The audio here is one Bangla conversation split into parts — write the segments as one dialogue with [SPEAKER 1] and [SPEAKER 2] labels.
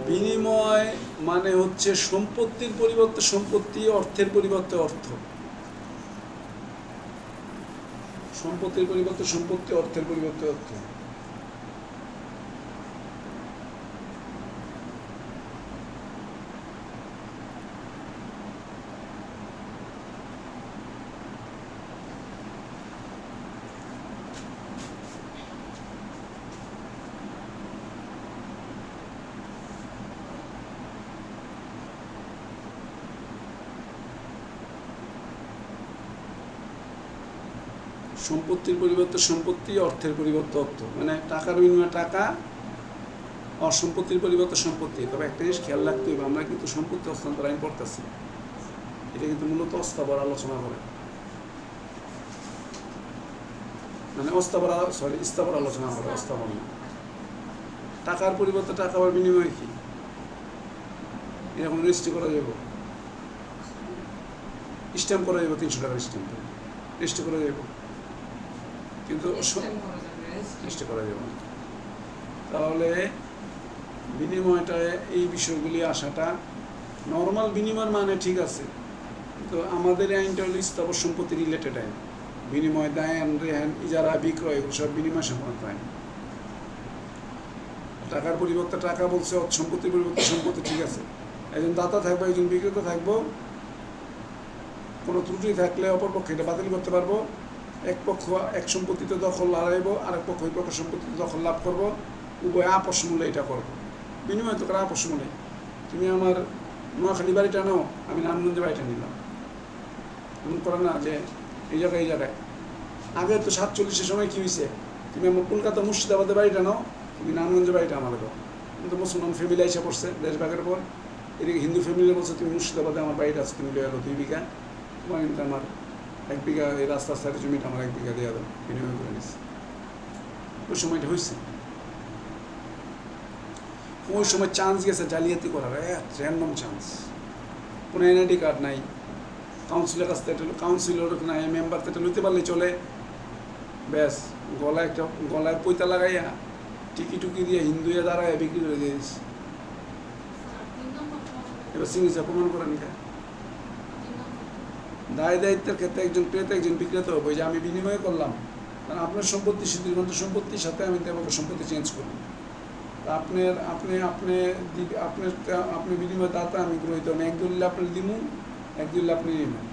[SPEAKER 1] বিনিময় মানে হচ্ছে সম্পত্তির পরিবর্তে সম্পত্তি, অর্থের পরিবর্তে অর্থ। সম্পত্তির পরিবর্তে সম্পত্তি, অর্থের পরিবর্তে অর্থ। সম্পত্তির পরিবর্তে সম্পত্তি, অর্থের পরিবর্তে অর্থ, মানে টাকার বিনিময়ে টাকা, সম্পত্তির পরিবর্তে সম্পত্তি। তবে একটা জিনিস খেয়াল রাখতে হবে, আমরা কিন্তু সম্পত্তি হস্তান্তর আইন পড়তেছি, এটা কিন্তু মূলত অস্থাবর আলোচনা করে, মানে স্থাবর আলোচনা করে, অস্থাবর না। টাকার পরিবর্তে টাকা আবার বিনিময় কি এরকম রেজিস্ট্রি করা যাবে, স্ট্যাম্প করা যাবে, 300 টাকার স্ট্যাম্প রেজিস্ট্রি করা যাবে, কিন্তু চেষ্টা করা যাবে না। তাহলে বিনিময়টায় এই বিষয়গুলি আসাটা নর্মাল বিনিময় মানে ঠিক আছে, কিন্তু আমাদের আইনটা হলো স্থাবর সম্পত্তি রিলেটেড আইন। বিনিময়, দান, রেহান, ইজারা, বিক্রয়, এগুলো সব বিনিময় সংক্রান্ত আইন। টাকার পরিবর্তে টাকা বলছে, সম্পত্তির পরিবর্তে সম্পত্তি, ঠিক আছে। একজন দাতা থাকবো, একজন বিক্রেতা থাকবো, কোনো ত্রুটি থাকলে অপরপক্ষে এটা বাতিল করতে পারবো। এক পক্ষ এক সম্পত্তিতে দখল হারাইব, আরেক পক্ষ ওই পক্ষ সম্পত্তিতে দখল লাভ করব, উভয় আপস মূল্যে এটা করবো। বিনিময় তো করে আপস মূল্যে। তুমি আমার নোয়াখালী বাড়িটা নাও, আমি নারায়ণগঞ্জে বাড়িটা নিলাম, এমন করে না যে এই জায়গায় এই জায়গায়। আগে তো 47-এর সময় কী হয়েছে, তুমি আমার কলকাতা মুর্শিদাবাদের বাড়িটা নাও, তুমি নারায়ণগঞ্জের বাড়িটা আমার দাও। কিন্তু মুসলমান ফ্যামিলি এসে পড়ছে দেশভাগের পর, এদিকে হিন্দু ফ্যামিলি বলছে তুমি মুর্শিদাবাদে আমার বাড়িটা আছে, তুমি লয়ে গেলো 2 বিঘা, তোমার কিন্তু আমার 1 বিঘা, এই রাস্তার সাইডে জমিটা আমার 1 বিঘা দেওয়া দাও, বিনিময় করে নিচ্ছে। ওই সময়টা হয়েছে, ওই সময় চান্স গেছে জালিয়াতি করার, র্যান্ডম চান্স। কোনো এনআইডি কার্ড নাই, কাউন্সিলের কাছ থেকে কাউন্সিলর নাই, মেম্বার থেকে লইতে পারলে চলে, ব্যাস গলায় পৈতা লাগাইয়া টিকি দিয়ে হিন্দুয়ে দাঁড়ায় বিক্রি করে দিয়ে দিচ্ছে। এবার সিগনেচার প্রমাণ করেন কে? দায় দায়িত্বের ক্ষেত্রে একজন ক্রেতা একজন বিক্রেতা হবে, যে আমি বিনিময় করলাম, কারণ আপনার সম্পত্তি সিদ্ধিবন্ত সম্পত্তির সাথে আমি দেবো সম্পত্তি চেঞ্জ করব। আপনি বিনিময় দাতা, আমি গ্রহিত, আমি 1 দলিল আপনার দিব, 1 দলিল আপনি নেবেন।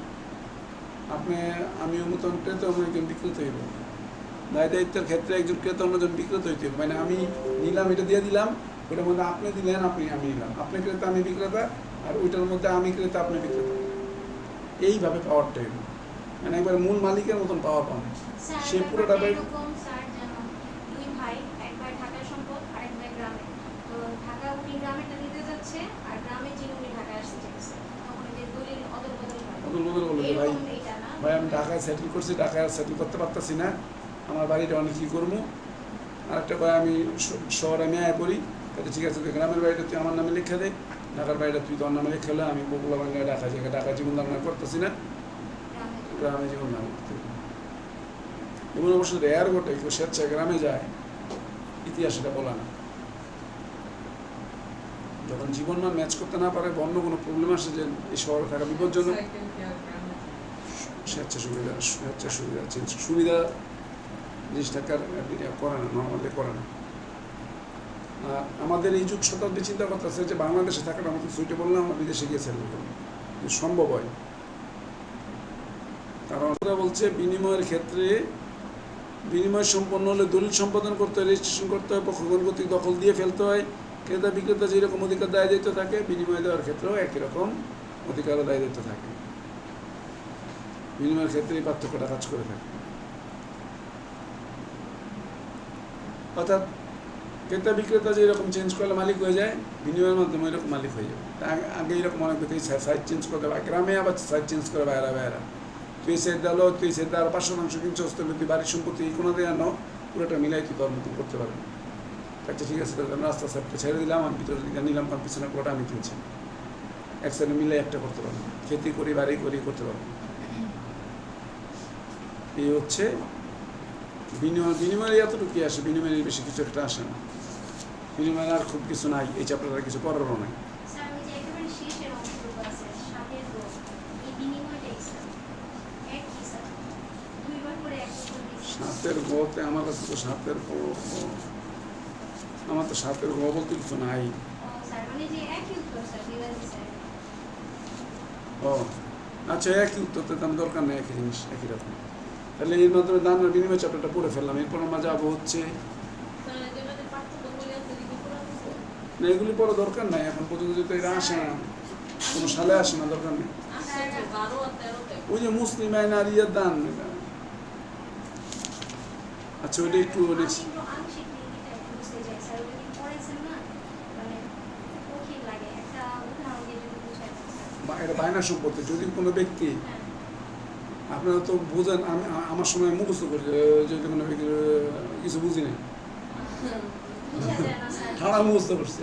[SPEAKER 1] আমি মতন ক্রেতা, আমি একজন বিক্রেতা হইব। দায় দায়িত্বের ক্ষেত্রে একজন ক্রেতা অন্যজন বিক্রেতা হইতে হবে, মানে আমি নিলাম, এটা দিয়ে দিলাম, ওইটার মধ্যে আপনি দিলেন, আমি নিলাম, আপনি ক্রেতা আমি বিক্রেতা, আর ওইটার মধ্যে আমি ক্রেতা আপনি বিক্রেতা, এইভাবে পাওয়ারটা হইব, মানে একবার মূল মালিকের মতন পাওয়ার পাবেন। সে পুরোটা ভাই আমি ঢাকায় সেটেল করছি, ঢাকায় সেটেল করতে পারতেছি না, আমার বাড়িটা অনেক কী করবো। আরেকটা ভাই আমি শহরে আমি আয় করি, তাহলে ঠিক আছে, গ্রামের বাড়িটা তুই আমার নামে লিখে দে, ঢাকার বাড়িটা তুই তোর নামে লিখে হলে আমি বগুলা বাংলায় ঢাকা জীবন ধারণা করতেছি না, গ্রামে জীবন ধারণা করতে। এমন অবশ্য রেয়ার ঘটে কেউ স্বেচ্ছায় গ্রামে যায়, ইতিহাস এটা বলা না। যখন জীবনমান ম্যাচ করতে না পারে, অন্য কোনো প্রবলেম আসে যে এই শহরে থাকা বিপজ্জনক, সুবিধা জিনিসটাকে করে না, নর্মালি করে না। আর আমাদের এই যুগ শতাব্দী চিন্তা করতেছে যে বাংলাদেশে থাকার আমাদের সুইটে বললাম, আমরা বিদেশে গিয়ে সেটেল করবো, সম্ভব হয়। কারণ ওরা বলছে বিনিময়ের ক্ষেত্রে বিনিময় সম্পন্ন হলে দলিল সম্পাদন করতে হয়, রেজিস্ট্রেশন করতে হয়, পক্ষগণ কর্তৃক দখল দিয়ে ফেলতে হয়। ক্রেতা বিক্রেতা যেরকম অধিকার দায় দায়িত্ব থাকে, বিনিময় দেওয়ার ক্ষেত্রেও একই রকম অধিকার ও দায় দায়িত্ব থাকে। বিনিময়ের ক্ষেত্রে এই পার্থক্যটা কাজ করে থাকে। অর্থাৎ ক্রেতা বিক্রেতা যেরকম চেঞ্জ করলে মালিক হয়ে যায়, বিনিময়ের মাধ্যমে এরকম মালিক হয়ে যাবে। আগে এরকম অনেক ব্যক্তি সাইড চেঞ্জ করতে পারে, গ্রামে আবার সাইড চেঞ্জ করে বাইরা তুই সে দিলো, তুই সে দেওয়ার 500 কিনছ, তুই বাড়ির সম্পত্তি কোনো দিয়ে আনো, পুরোটা মিলাই তুই তোর মতন করতে পারবি। আচ্ছা ঠিক আছে, তাহলে আমি রাস্তা সাইডটা ছেড়ে দিলাম, আমি ভিতরে নিলাম, কারণ পিছনে পুরোটা আমি কিনছি, এক সাইডে মিলাই একটা করতে পারবো, খেতি করি বাড়ি করি করতে পারবো। এই হচ্ছে বিনিময়। বিনিময়ের এতটুকু আসে, বিনিময়ের বেশি কিছু একটা আসে না। বিনিময়ে আর খুব কিছু নাই, এই চ্যাপ্টারে কিছু পড়ারও নাই।
[SPEAKER 2] স্যার ওই যে একেবারে শেষের অংশটুকু আছে সাতের রোগ, এই বিনিময়টাই স্যার একই স্যার, দুইবার করে এক করে দিয়েছে।
[SPEAKER 1] সাতের গতে আমার কাছে তো আমার তো সাতের গ বলতে কিছু নাই।
[SPEAKER 2] ও স্যার মানে যে একই উত্তর স্যার বিবাদী স্যার।
[SPEAKER 1] ও আচ্ছা, একই উত্তর তো আমার দরকার নেই, একই জিনিস একই রকম। তাহলে এর মাধ্যমে দান আর বিনিময় চ্যাপ্টারটা পড়ে ফেললাম। এরপর আমরা যাবো হচ্ছে না, এগুলি পড়া দরকার নাই এখন পর্যন্ত, যেহেতু এটা আসে না, কোনো সালে আসে না, দরকার নেই। ওই যে মুসলিম আইন আর ইয়ের দান, আচ্ছা ওইটা একটু নেক্সট।
[SPEAKER 2] আমি একটু আংশিক নীতিটা একটু বুঝতে চাই স্যার, ওই দিন পড়াইছেন না, মানে কঠিন লাগে, একটা উদাহরণ দিয়ে যদি বুঝাই দেন স্যার।
[SPEAKER 1] এটা বায়না সম্পত্তি, যদি কোনো ব্যক্তি,
[SPEAKER 2] হ্যাঁ
[SPEAKER 1] আপনারা তো বোঝেন, আমি আমার সময় মুখস্থ করি, যদি কোনো ব্যক্তি কিছু বুঝি না,
[SPEAKER 2] বুঝা যায় না স্যার।
[SPEAKER 1] ঠাড়া মুখস্থ করছে।